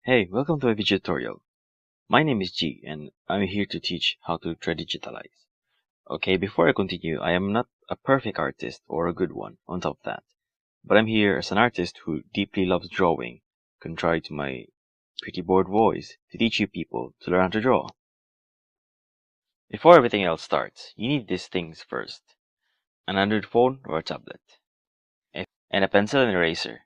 Hey, welcome to my video tutorial. My name is G and I'm here to teach how to tradigitalize. Okay, before I continue, I am not a perfect artist or a good one on top of that, but I'm here as an artist who deeply loves drawing, contrary to my pretty bored voice, to teach you people to learn how to draw. Before everything else starts, you need these things first: an Android phone or a tablet, and a pencil and eraser.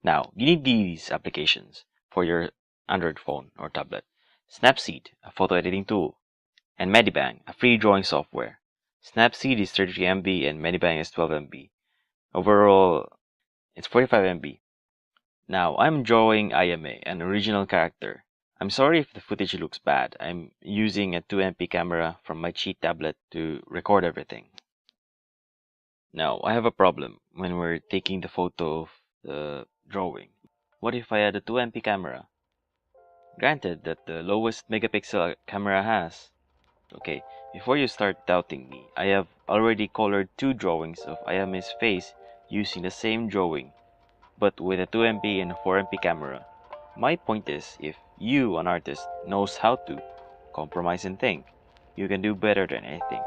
Now, you need these applications for your Android phone or tablet: Snapseed, a photo editing tool, and MediBang, a free drawing software. Snapseed is 33 MB and MediBang is 12 MB. Overall, it's 45 MB. Now, I'm drawing IMA, an original character. I'm sorry if the footage looks bad. I'm using a 2MP camera from my cheap tablet to record everything. Now, I have a problem when we're taking the photo of the drawing. What if I had a 2MP camera? Granted that the lowest megapixel camera has. Okay, before you start doubting me, I have already colored two drawings of Ayame's face using the same drawing, but with a 2MP and a 4MP camera. My point is, if you, an artist, knows how to compromise and think, you can do better than anything.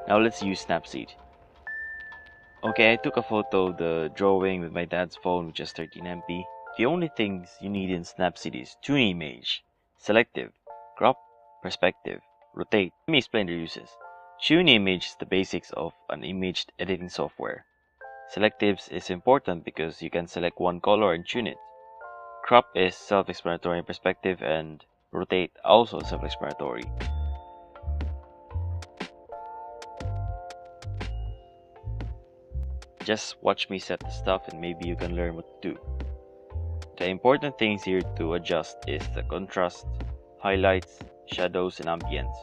Now let's use Snapseed. Okay, I took a photo of the drawing with my dad's phone, which is 13MP. The only things you need in Snapseed is tune image, selective, crop, perspective, rotate. Let me explain their uses. Tune image is the basics of an image editing software. Selectives is important because you can select one color and tune it. Crop is self-explanatory in perspective, and rotate also self-explanatory. Just watch me set the stuff and maybe you can learn what to do. The important things here to adjust is the contrast, highlights, shadows, and ambience.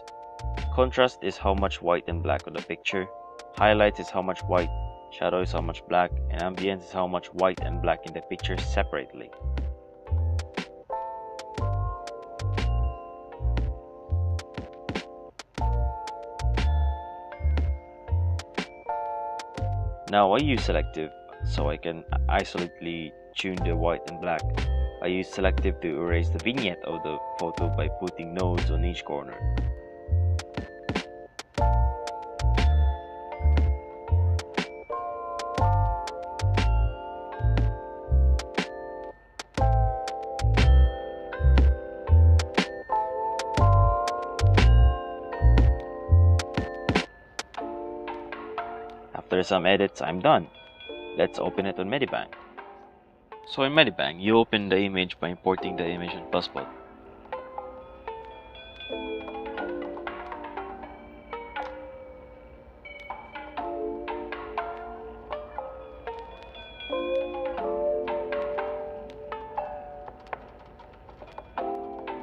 Contrast is how much white and black on the picture, highlights is how much white, shadow is how much black, and ambience is how much white and black in the picture separately. Now I use selective so I can isolately tune the white and black. I use selective to erase the vignette of the photo by putting nodes on each corner. After some edits, I'm done. Let's open it on MediBang. So in MediBang, you open the image by importing the image on Plusspot.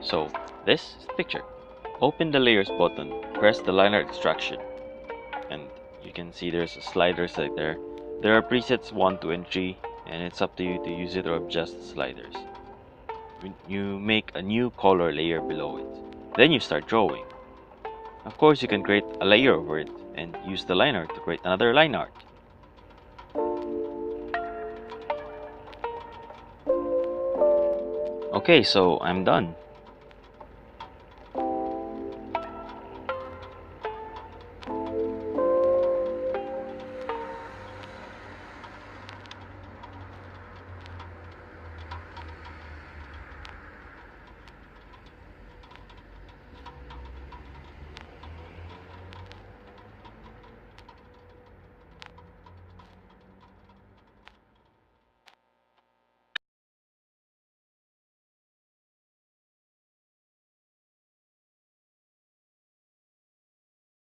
So this is the picture. Open the layers button, press the line art extraction, and you can see there's a slider right there. There are presets 1, 2, and 3, and it's up to you to use it or adjust the sliders. You make a new color layer below it. Then you start drawing. Of course, you can create a layer over it and use the line art to create another line art. Okay, so I'm done.